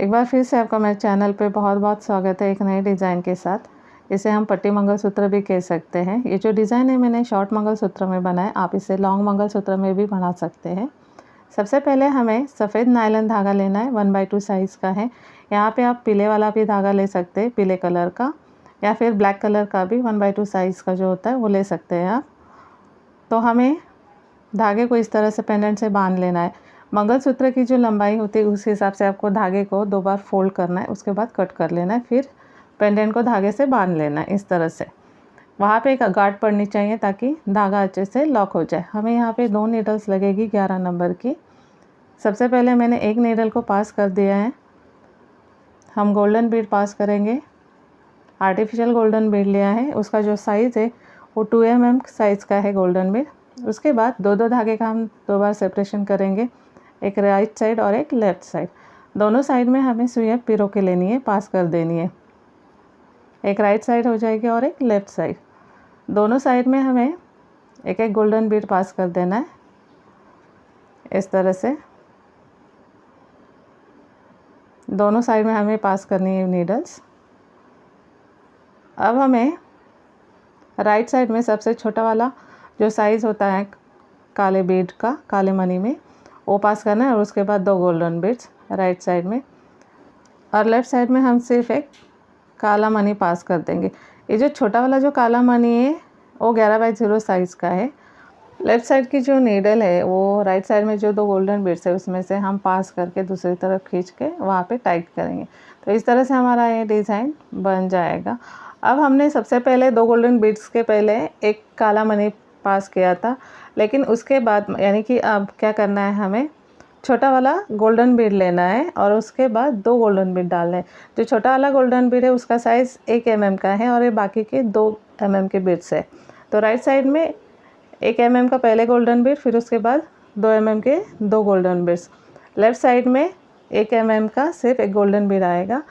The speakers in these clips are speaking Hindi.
एक बार फिर से आपका मेरे चैनल पे बहुत बहुत स्वागत है एक नए डिज़ाइन के साथ। इसे हम पट्टी मंगलसूत्र भी कह सकते हैं। ये जो डिज़ाइन है मैंने शॉर्ट मंगलसूत्र में बनाया, आप इसे लॉन्ग मंगलसूत्र में भी बना सकते हैं। सबसे पहले हमें सफ़ेद नायलॉन धागा लेना है, 1/2 साइज़ का है। यहाँ पे आप पीले वाला भी धागा ले सकते हैं, पीले कलर का, या फिर ब्लैक कलर का भी 1/2 साइज़ का जो होता है वो ले सकते हैं आप। तो हमें धागे को इस तरह से पेंडेंट से बांध लेना है। मंगलसूत्र की जो लंबाई होती है उस हिसाब से आपको धागे को 2 बार फोल्ड करना है, उसके बाद कट कर लेना है, फिर पेंडेंट को धागे से बांध लेना है इस तरह से। वहाँ पे एक गांठ पड़नी चाहिए ताकि धागा अच्छे से लॉक हो जाए। हमें यहाँ पे 2 नीडल्स लगेगी 11 नंबर की। सबसे पहले मैंने एक नीडल को पास कर दिया है। हम गोल्डन बीड पास करेंगे। आर्टिफिशियल गोल्डन बीड लिया है, उसका जो साइज़ है वो 2 mm साइज़ का है गोल्डन बीड। उसके बाद दो धागे का हम 2 बार सेपरेशन करेंगे, एक राइट साइड और एक लेफ़्ट साइड। दोनों साइड में हमें सुई पिरो के लेनी है, पास कर देनी है। एक राइट साइड हो जाएगी और एक लेफ़्ट साइड। दोनों साइड में हमें एक एक गोल्डन बीड पास कर देना है इस तरह से। दोनों साइड में हमें पास करनी है नीडल्स। अब हमें राइट साइड में सबसे छोटा वाला जो साइज़ होता है काले बीड का, काले मनी में, वो पास करना है और उसके बाद 2 गोल्डन बीड्स राइट साइड में। और लेफ़्ट साइड में हम सिर्फ एक काला मनी पास कर देंगे। ये जो छोटा वाला जो काला मनी है वो 11/0 साइज़ का है। लेफ़्ट साइड की जो नीडल है वो राइट साइड में जो 2 गोल्डन बीड्स है उसमें से हम पास करके दूसरी तरफ खींच के वहाँ पे टाइट करेंगे। तो इस तरह से हमारा ये डिज़ाइन बन जाएगा। अब हमने सबसे पहले 2 गोल्डन बीड्स के पहले एक काला मनी पास किया था, लेकिन उसके बाद यानी कि अब क्या करना है, हमें छोटा वाला गोल्डन बीड लेना है और उसके बाद 2 गोल्डन बीड डालने हैं। जो छोटा वाला गोल्डन बीड है उसका साइज़ 1 mm का है और ये बाकी के 2 mm के बीड्स है। तो राइट साइड में 1 mm का पहले गोल्डन बीड, फिर उसके बाद 2 mm के 2 गोल्डन बीड्स। लेफ़्ट साइड में 1 mm का सिर्फ एक गोल्डन बीड आएगा।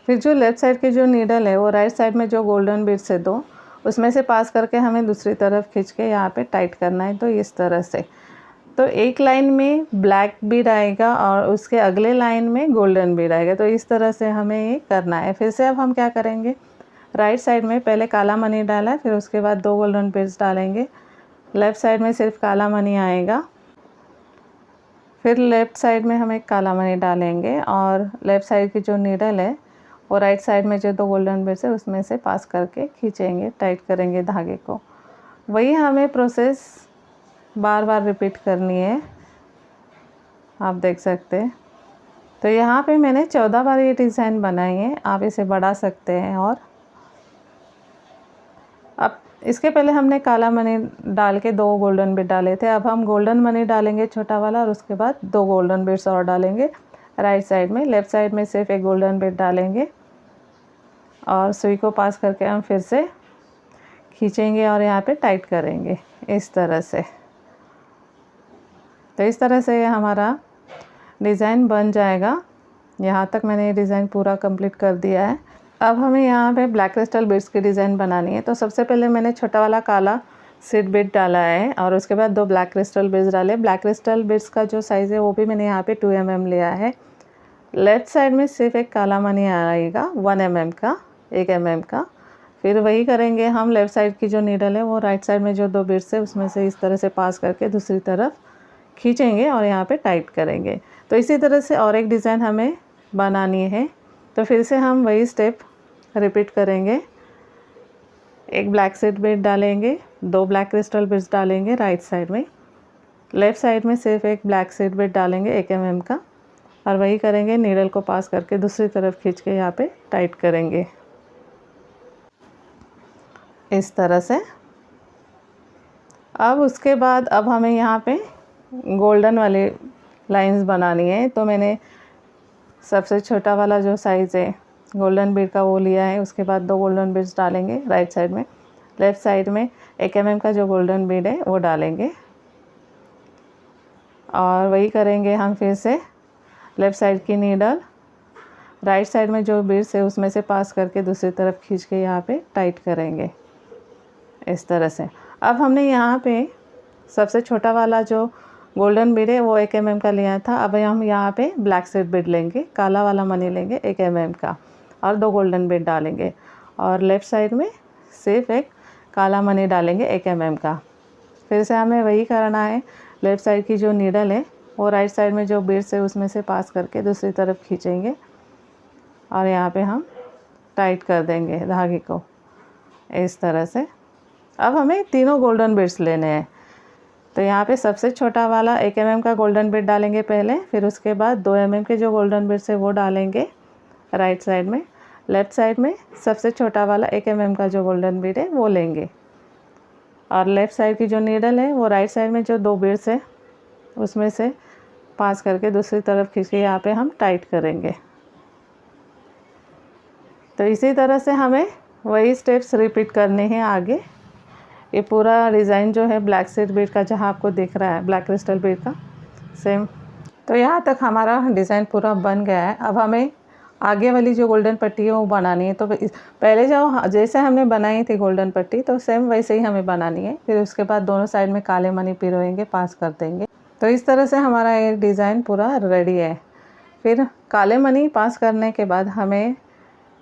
फिर जो लेफ़्ट साइड की जो नीडल है वो राइट साइड में जो गोल्डन बीड्स है 2, उसमें से पास करके हमें दूसरी तरफ खींच के यहाँ पे टाइट करना है। तो इस तरह से, तो एक लाइन में ब्लैक बीड आएगा और उसके अगले लाइन में गोल्डन बीड आएगा। तो इस तरह से हमें ये करना है। फिर से अब हम क्या करेंगे, राइट साइड में पहले काला मनी डाला है, फिर उसके बाद 2 गोल्डन बीड्स डालेंगे। लेफ़्ट साइड में सिर्फ काला मनी आएगा, फिर लेफ़्ट साइड में हम एक काला मनी डालेंगे और लेफ़्ट साइड की जो नीडल है वो राइट साइड में जो 2 गोल्डन बीड्स है उसमें से पास करके खींचेंगे, टाइट करेंगे धागे को। वही हमें प्रोसेस बार बार रिपीट करनी है, आप देख सकते हैं। तो यहाँ पे मैंने 14 बार ये डिज़ाइन बनाई है, आप इसे बढ़ा सकते हैं। और अब इसके पहले हमने काला मनी डाल के 2 गोल्डन बीड डाले थे, अब हम गोल्डन मनी डालेंगे छोटा वाला और उसके बाद 2 गोल्डन बीड्स और डालेंगे राइट साइड में। लेफ़्ट साइड में सिर्फ एक गोल्डन बीड डालेंगे और सुई को पास करके हम फिर से खींचेंगे और यहाँ पे टाइट करेंगे इस तरह से। तो इस तरह से हमारा डिज़ाइन बन जाएगा। यहाँ तक मैंने ये डिज़ाइन पूरा कंप्लीट कर दिया है। अब हमें यहाँ पे ब्लैक क्रिस्टल बीड्स की डिज़ाइन बनानी है। तो सबसे पहले मैंने छोटा वाला काला सीड बीड डाला है और उसके बाद 2 ब्लैक क्रिस्टल बीड्स डाले। ब्लैक क्रिस्टल बीड्स का जो साइज़ है वो भी मैंने यहाँ पे 2 mm लिया है। लेफ़्ट साइड में सिर्फ एक काला मनी आएगा 1 mm का, 1 mm का। फिर वही करेंगे हम, लेफ़्ट साइड की जो नीडल है वो राइट साइड में जो 2 बीड्स है उसमें से इस तरह से पास करके दूसरी तरफ खींचेंगे और यहाँ पे टाइट करेंगे। तो इसी तरह से और एक डिज़ाइन हमें बनानी है। तो फिर से हम वही स्टेप रिपीट करेंगे। एक ब्लैक सीड बीड डालेंगे, 2 ब्लैक क्रिस्टल बीड्स डालेंगे राइट साइड में। लेफ़्ट साइड में सिर्फ एक ब्लैक सीड बीड डालेंगे 1 mm का और वही करेंगे, नीडल को पास करके दूसरी तरफ खींच के यहाँ पे टाइट करेंगे इस तरह से। अब उसके बाद अब हमें यहाँ पे गोल्डन वाली लाइंस बनानी है। तो मैंने सबसे छोटा वाला जो साइज़ है गोल्डन बीड का वो लिया है, उसके बाद 2 गोल्डन बीड्स डालेंगे राइट साइड में। लेफ़्ट साइड में 1 mm का जो गोल्डन बीड है वो डालेंगे और वही करेंगे हम फिर से। लेफ़्ट साइड की नीडल राइट साइड में जो बीड्स है उसमें से पास करके दूसरी तरफ खींच के यहाँ पे टाइट करेंगे इस तरह से। अब हमने यहाँ पे सबसे छोटा वाला जो गोल्डन बीड है वो 1 mm का लिया था। अब हम यहाँ पे ब्लैक सीड बीड लेंगे, काला वाला मनी लेंगे 1 mm का और 2 गोल्डन बीड डालेंगे और लेफ़्ट साइड में सिर्फ एक काला मनी डालेंगे 1 mm का। फिर से हमें वही करना है, लेफ़्ट साइड की जो नीडल है वो राइट साइड में जो बीड्स है उसमें से पास करके दूसरी तरफ खींचेंगे और यहाँ पे हम टाइट कर देंगे धागे को इस तरह से। अब हमें तीनों गोल्डन बीड्स लेने हैं, तो यहाँ पे सबसे छोटा वाला 1 mm का गोल्डन बीड डालेंगे पहले, फिर उसके बाद 2 mm के जो गोल्डन बीड्स है वो डालेंगे राइट साइड में। लेफ़्ट साइड में सबसे छोटा वाला 1 mm का जो गोल्डन बीड है वो लेंगे और लेफ़्ट साइड की जो नीडल है वो राइट साइड में जो 2 बीड्स है उसमें से पास करके दूसरी तरफ खींच के यहाँ पे हम टाइट करेंगे। तो इसी तरह से हमें वही स्टेप्स रिपीट करने हैं आगे। ये पूरा डिज़ाइन जो है ब्लैक सीड बीड का जहाँ आपको दिख रहा है ब्लैक क्रिस्टल बीड का सेम। तो यहाँ तक हमारा डिज़ाइन पूरा बन गया है। अब हमें आगे वाली जो गोल्डन पट्टी है वो बनानी है। तो पहले जो जैसे हमने बनाई थी गोल्डन पट्टी तो सेम वैसे ही हमें बनानी है। फिर उसके बाद दोनों साइड में काले मनी पिरोएंगे, पास कर देंगे। तो इस तरह से हमारा ये डिज़ाइन पूरा रेडी है। फिर काले मनी पास करने के बाद हमें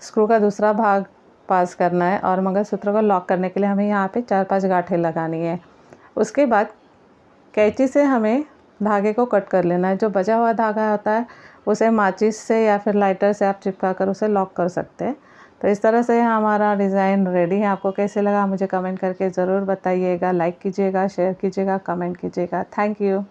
स्क्रू का दूसरा भाग पास करना है और मंगलसूत्र को लॉक करने के लिए हमें यहाँ पे 4-5 गांठें लगानी है। उसके बाद कैंची से हमें धागे को कट कर लेना है। जो बचा हुआ धागा होता है उसे माचिस से या फिर लाइटर से आप चिपका कर उसे लॉक कर सकते हैं। तो इस तरह से हमारा डिज़ाइन रेडी है। आपको कैसे लगा मुझे कमेंट करके ज़रूर बताइएगा। लाइक कीजिएगा, शेयर कीजिएगा, कमेंट कीजिएगा। Thank you.